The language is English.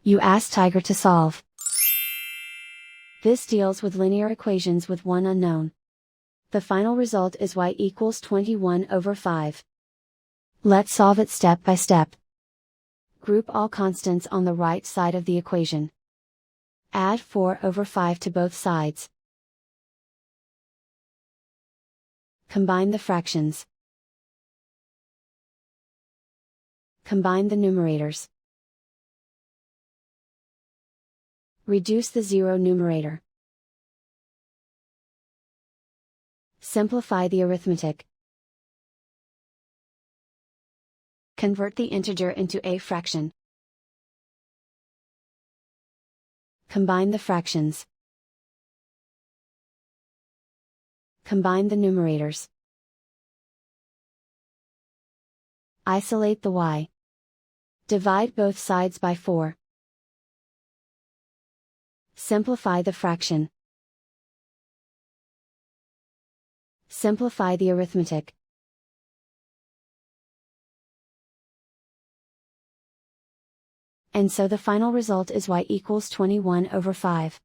You ask Tiger to solve. This deals with linear equations with one unknown. The final result is y equals 21/5. Let's solve it step by step. Group all constants on the right side of the equation. Add 4/5 to both sides. Combine the fractions. Combine the numerators. Reduce the zero numerator. Simplify the arithmetic. Convert the integer into a fraction. Combine the fractions. Combine the numerators. Isolate the y. Divide both sides by 4. Simplify the fraction. Simplify the arithmetic. And so the final result is y equals 21/5.